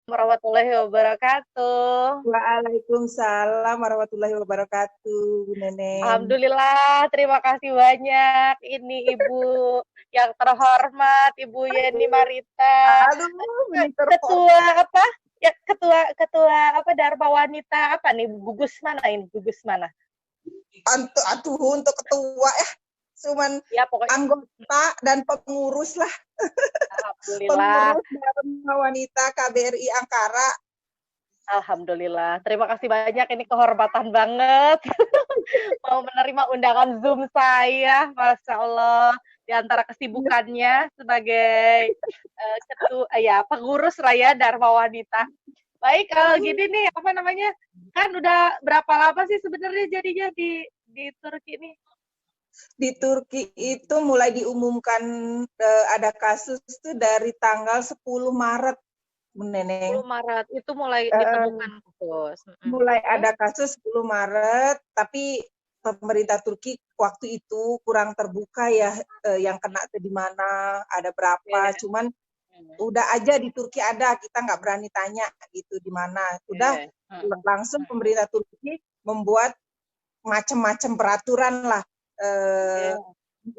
Warahmatullahi wabarakatuh. Waalaikumsalam warahmatullahi wabarakatuh, Bu Neneng. Alhamdulillah, terima kasih banyak. Ini Ibu yang terhormat, Ibu Yeni Marita, Aduh, ini ketua terhormat. apa? Ya, ketua apa Dharma Wanita apa nih? Gugus mana ini? Gugus mana? Untuk ketua ya, cuman Ya, pokoknya anggota dan pengurus lah. alhamdulillah. Pengurus Dharma Wanita KBRI Ankara. Alhamdulillah. Terima kasih banyak, ini kehormatan banget. Mau menerima undangan Zoom saya, Masya Allah. Di antara kesibukannya sebagai ketua, ya pengurus Raya Dharma Wanita. Baik, gini nih, apa namanya? Kan udah berapa lama sih sebenarnya jadinya di Turki ini? Di Turki itu mulai diumumkan ada kasus tuh dari tanggal 10 Maret, Bu Neneng. 10 Maret itu mulai Eh, ditemukan kasus. mulai Terus? ada kasus 10 Maret, tapi pemerintah Turki waktu itu kurang terbuka ya, yang kena di mana, ada berapa. Oke. Cuman udah aja di Turki ada, kita nggak berani tanya gitu di mana. Udah Oke. langsung pemerintah Turki membuat macam-macam peraturan lah. Oke.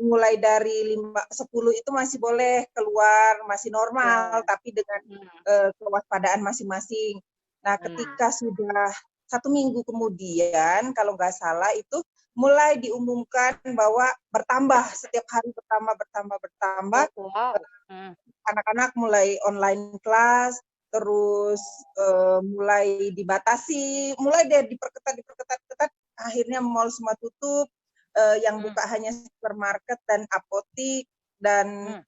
Mulai dari 10 itu masih boleh keluar, masih normal, Ya. tapi dengan kewaspadaan masing-masing. Nah, ketika sudah 1 minggu kemudian, kalau nggak salah itu mulai diumumkan bahwa bertambah setiap hari bertambah. Oh, wow. Anak-anak mulai online kelas, terus mulai dibatasi, mulai deh diperketat, akhirnya mall semua tutup, yang buka hanya supermarket dan apotik, dan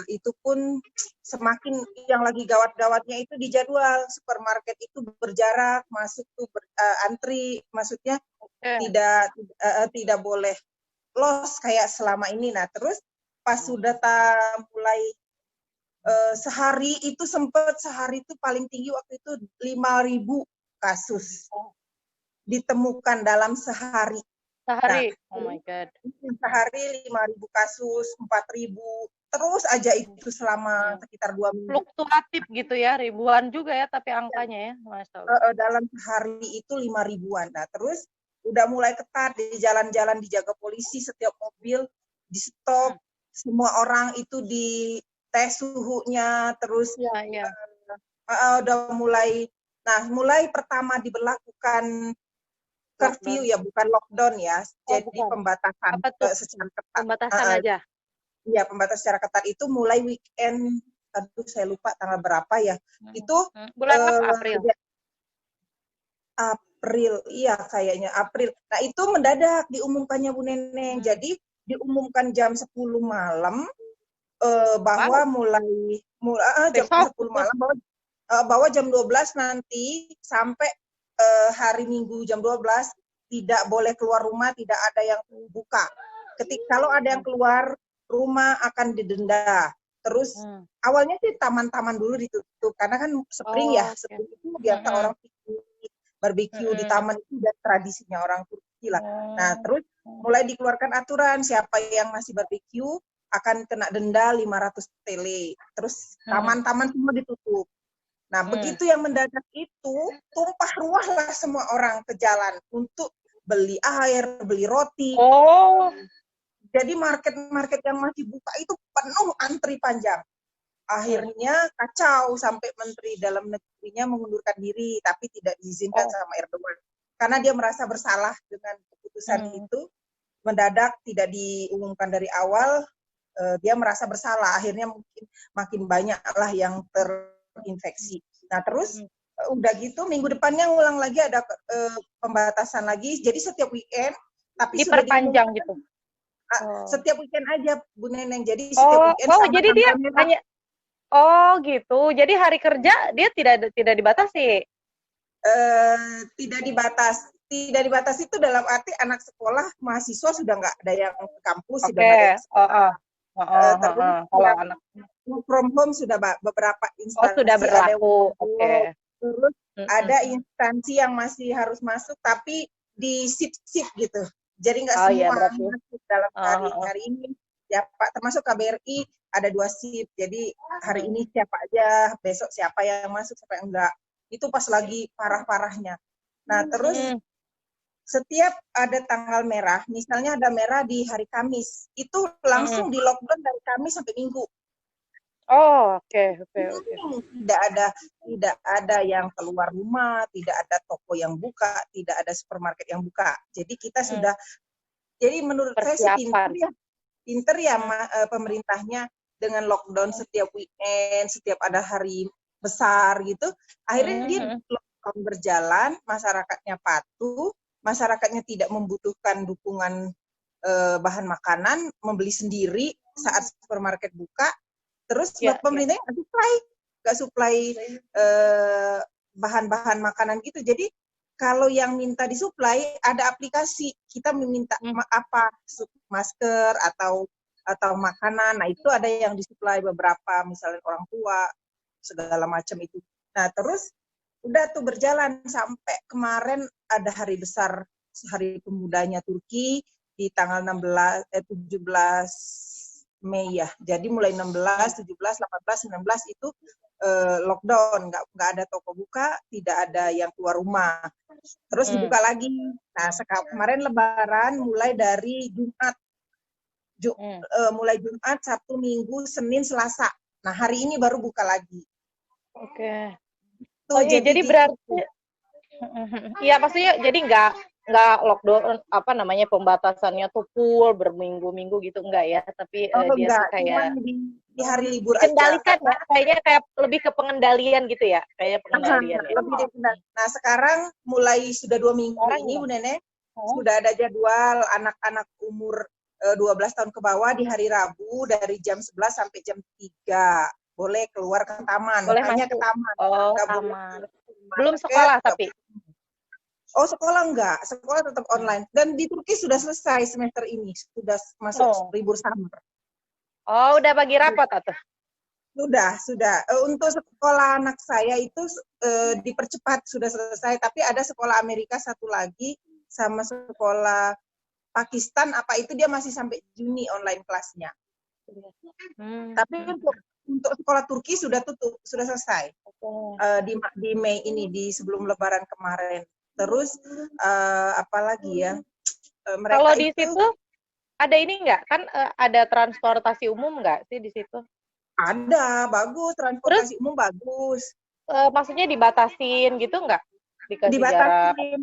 itu pun semakin yang lagi gawat-gawatnya itu di jadwal supermarket itu berjarak masuk tuh antri, maksudnya Oke. tidak boleh los kayak selama ini. Nah terus pas sudah mulai sehari itu sehari itu paling tinggi waktu itu 5.000 kasus ditemukan dalam sehari. Nah, Sehari. Oh my God. sehari 5.000 kasus, 4.000, terus aja itu selama sekitar 2 minggu. Fluktuatif gitu ya, ribuan juga ya tapi angkanya ya, Masya Allah. Dalam sehari itu 5.000-an. Nah, terus udah mulai ketat di jalan-jalan, dijaga polisi, setiap mobil di stop, semua orang itu di tes suhunya, terus Iya, iya. udah mulai. Nah, mulai pertama diberlakukan curfew Lockdown. ya, bukan lockdown ya, Oh, jadi bukan. pembatasan Apa tuh? secara ketat. Pembatasan aja. Ya, pembatasan secara ketat itu mulai weekend, aduh saya lupa tanggal berapa ya. Itu Bulan apa? April. April, iya kayaknya April. Nah itu mendadak diumumkannya Bu Neneng. Jadi diumumkan jam 10 malam bahwa Wow. mulai jam Besok. 10 malam bahwa jam 12 nanti sampai hari Minggu jam 12 tidak boleh keluar rumah, tidak ada yang buka. Kalau ada yang keluar rumah akan didenda. Terus awalnya sih taman-taman dulu ditutup karena kan spring ya, spring itu biasa orang barbecue di taman itu udah tradisinya orang Turki lah. Nah, terus mulai dikeluarkan aturan siapa yang masih barbecue akan kena denda 500 TL. Terus taman-taman semua ditutup. Nah, begitu yang mendadak itu, tumpah ruah lah semua orang ke jalan untuk beli air, beli roti. Oh. Jadi market-market yang masih buka itu penuh antri panjang. Akhirnya kacau sampai Menteri Dalam Negerinya mengundurkan diri, tapi tidak diizinkan sama Erdogan. Karena dia merasa bersalah dengan keputusan itu, mendadak tidak diumumkan dari awal, dia merasa bersalah. Akhirnya mungkin makin banyak lah yang terinfeksi. Nah terus udah gitu minggu depannya ngulang lagi ada pembatasan lagi. Jadi setiap weekend, tapi diperpanjang sudah gitu. setiap weekend aja Bu Neneng. Jadi setiap weekend sama jadi dia tanggalnya. hanya gitu. Jadi hari kerja dia tidak dibatasi. Tidak dibatasi. Tidak dibatasi itu dalam arti anak sekolah, mahasiswa sudah nggak ada yang ke kampus, sudah nggak ada yang sekolah. Terus Kalau anak from home sudah beberapa instansi sudah berlaku. Terus ada instansi yang masih harus masuk tapi di shift gitu. Jadi nggak semua masuk dalam hari ini. Ya Pak, termasuk KBRI ada 2 shift. Jadi hari ini siapa aja, besok siapa yang masuk, siapa yang enggak. Itu pas lagi parah-parahnya. Nah, terus setiap ada tanggal merah, misalnya ada merah di hari Kamis, itu langsung di lockdown dari Kamis sampai Minggu. Oh, oke. Tidak ada yang keluar rumah, tidak ada toko yang buka, tidak ada supermarket yang buka. Jadi kita sudah, jadi menurut saya sih pinter ya pemerintahnya dengan lockdown setiap weekend, setiap ada hari besar gitu. Akhirnya dia lockdown berjalan, masyarakatnya patuh, masyarakatnya tidak membutuhkan dukungan bahan makanan, membeli sendiri saat supermarket buka. Terus pemerintahnya nggak supply bahan-bahan makanan gitu. Jadi kalau yang minta disuplai ada aplikasi, kita meminta apa, masker atau makanan. Nah itu ada yang disuplai beberapa, misalnya orang tua segala macam itu. Nah terus udah tuh berjalan sampai kemarin ada hari besar, Hari Pemudanya Turki di tanggal 17 Mei ya. Jadi mulai 16, 17, 18, 19 itu lockdown, nggak ada toko buka, tidak ada yang keluar rumah. Terus dibuka lagi. Nah kemarin Lebaran mulai dari Jumat, mulai Jumat, Sabtu, Minggu, Senin, Selasa. Nah hari ini baru buka lagi. Oke. Oh iya, jadi berarti, iya maksudnya jadi nggak lockdown, apa namanya, pembatasannya tuh full berminggu-minggu gitu, enggak ya, tapi dia enggak, tuh kayak di hari libur dikendalikan aja. Ya, kayaknya kayak lebih ke pengendalian gitu ya, kayak pengendalian. Lebih dikendalikan. Nah sekarang mulai sudah 2 minggu ini Bu Nenek, sudah ada jadwal anak-anak umur 12 tahun ke bawah di hari Rabu dari jam 11 sampai jam 3 boleh keluar ke taman. Boleh hanya masuk ke taman. Oh, taman. Belum sekolah tapi. Oh, sekolah enggak. Sekolah tetap online. Dan di Turki sudah selesai semester ini. Sudah masuk libur summer. Oh, udah bagi rapot atau? Sudah. Untuk sekolah anak saya itu dipercepat, sudah selesai. Tapi ada sekolah Amerika satu lagi, sama sekolah Pakistan, apa itu dia masih sampai Juni online kelasnya. Tapi untuk sekolah Turki sudah tutup, sudah selesai. Di Mei ini, di sebelum Lebaran kemarin. Terus apalagi ya? Kalau di situ ada ini nggak? Kan ada transportasi umum nggak sih di situ? Ada, bagus. Transportasi umum bagus. Maksudnya dibatasin gitu nggak? Dibatasin,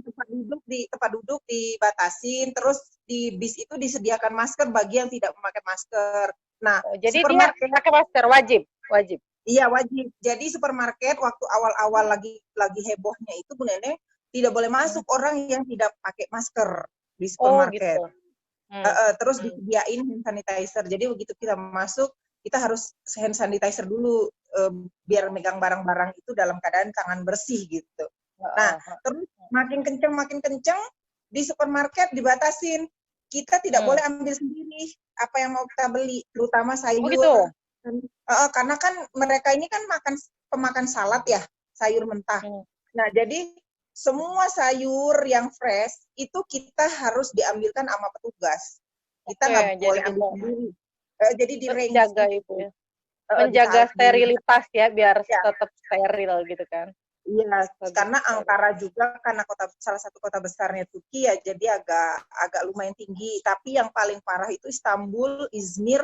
tempat duduk dibatasin. Terus di bis itu disediakan masker bagi yang tidak memakai masker. Nah, jadi dia pakai masker wajib. Iya, wajib. Jadi supermarket waktu awal-awal lagi hebohnya itu Bu Nenek, tidak boleh masuk orang yang tidak pakai masker di supermarket. Oh, gitu. Terus disediain hand sanitizer. Jadi begitu kita masuk, kita harus hand sanitizer dulu biar megang barang-barang itu dalam keadaan tangan bersih gitu. Nah, terus makin kenceng di supermarket dibatasin. Kita tidak boleh ambil sendiri apa yang mau kita beli, terutama sayur. Oh, gitu. Karena kan mereka ini kan pemakan salad ya, sayur mentah. Nah, jadi semua sayur yang fresh itu kita harus diambilkan sama petugas. Kita nggak boleh ambil sendiri. Jadi di range menjaga itu ya. Menjaga sterilitas ya, biar tetap steril gitu kan. Iya, karena Ankara juga karena salah satu kota besarnya Turki ya, jadi agak lumayan tinggi. Tapi yang paling parah itu Istanbul, Izmir.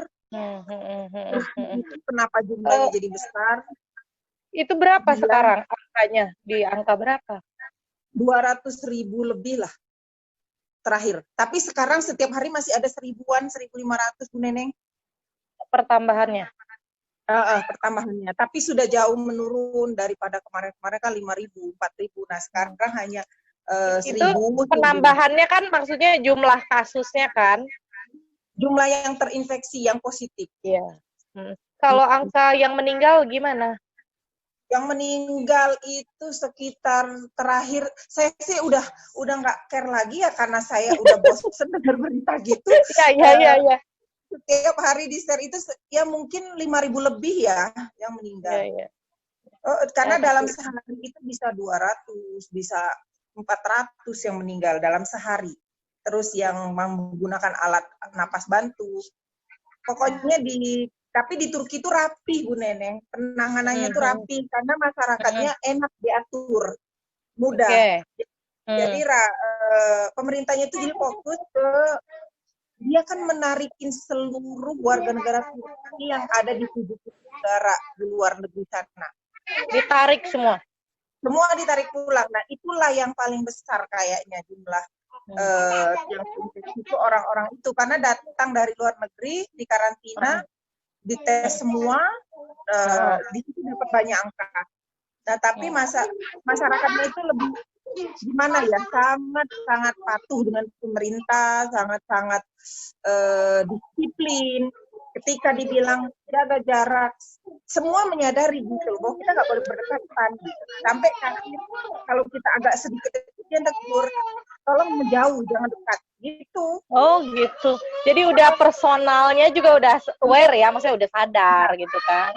Kenapa jumlahnya jadi besar? Itu berapa sekarang angkanya? Di angka berapa? 200.000 lebih lah terakhir. Tapi sekarang setiap hari masih ada 1.000-an, 1.500 Bu Neneng. Pertambahannya? Pertambahannya. Tapi sudah jauh menurun daripada kemarin-kemarin kan 5.000, 4.000. Nah sekarang hanya 1.000. Itu penambahannya kan maksudnya jumlah kasusnya kan? Jumlah yang terinfeksi, yang positif. Iya. Kalau angka yang meninggal gimana? Yang meninggal itu sekitar terakhir, saya sih udah nggak care lagi ya karena saya udah bosan dengar berita gitu. Iya. Setiap hari di share itu ya mungkin 5.000 lebih ya yang meninggal. Iya. Karena dalam sehari itu bisa 200, bisa 400 yang meninggal dalam sehari. Terus yang menggunakan alat napas bantu. Pokoknya di Tapi di Turki itu rapi, Bu Neneng. Penanganannya itu rapi karena masyarakatnya enak diatur, mudah. Oke. Jadi pemerintahnya itu jadi fokus ke dia kan menarikin seluruh warga negara Turki yang ada di 70 negara di luar negeri sana. Ditarik semua. Semua ditarik pulang. Nah, itulah yang paling besar kayaknya jumlah yang itu orang-orang itu karena datang dari luar negeri di karantina, dites semua, di situ dapat banyak angka. Nah, tapi masyarakatnya itu lebih gimana ya, sangat patuh dengan pemerintah, sangat disiplin. Ketika dibilang jaga jarak, semua menyadari gitu bahwa kita nggak boleh berdekatan. Gitu. Sampai kalau kita agak sedikit dia tegur, tolong menjauh, jangan dekat. Gitu. Oh gitu. Jadi udah personalnya juga udah aware ya, maksudnya udah sadar gitu kan.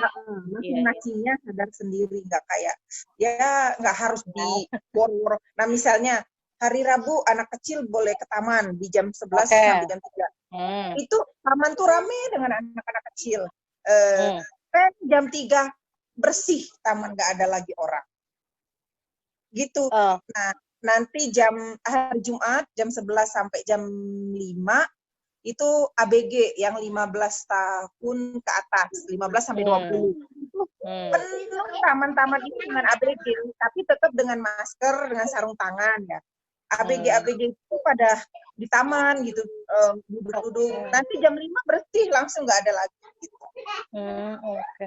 Masing-masingnya sadar sendiri, nggak kayak ya nggak harus di bor. Nah misalnya hari Rabu anak kecil boleh ke taman di jam 11 sampai jam 3. Itu taman tuh rame dengan anak-anak kecil. Jam 3 bersih taman, nggak ada lagi orang. Gitu. Nah nanti hari Jumat jam 11 sampai jam 5 itu ABG yang 15 tahun ke atas, 15 sampai 20. Itu penuh taman-taman itu dengan ABG, tapi tetap dengan masker, dengan sarung tangan ya. ABG itu pada di taman gitu, duduk-duduk. Nanti jam 5 bersih, langsung nggak ada lagi. Gitu. Oke.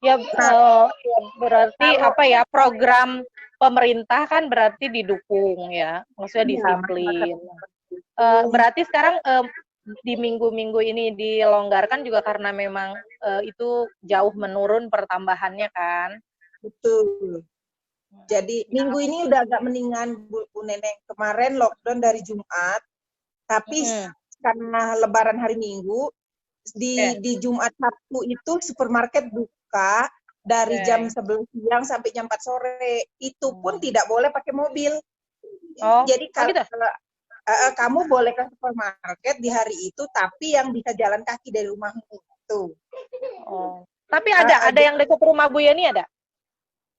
Ya, berarti apa ya, program pemerintah kan berarti didukung ya, maksudnya disiplin. Berarti sekarang di minggu-minggu ini dilonggarkan juga karena memang itu jauh menurun pertambahannya kan. Betul. Jadi minggu ini udah agak mendingan Bu Neneng. Kemarin lockdown dari Jumat, tapi karena Lebaran hari Minggu di Jumat Sabtu itu supermarket buka dari jam 11 siang sampai jam 4 sore. Itu pun tidak boleh pakai mobil. Jadi kalau kamu boleh ke supermarket di hari itu, tapi yang bisa jalan kaki dari rumahmu itu. Tapi ada yang dekat rumah Bu Yeni ada?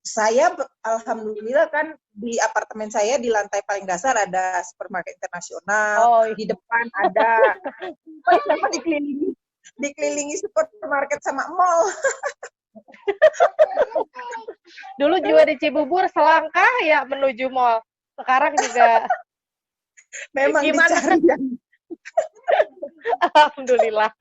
Saya alhamdulillah kan di apartemen saya di lantai paling dasar ada supermarket internasional, di depan ada sama dikelilingi supermarket sama mall. Dulu juga di Cibubur selangkah ya menuju mall. Sekarang juga memang gimana? Dicari. Alhamdulillah.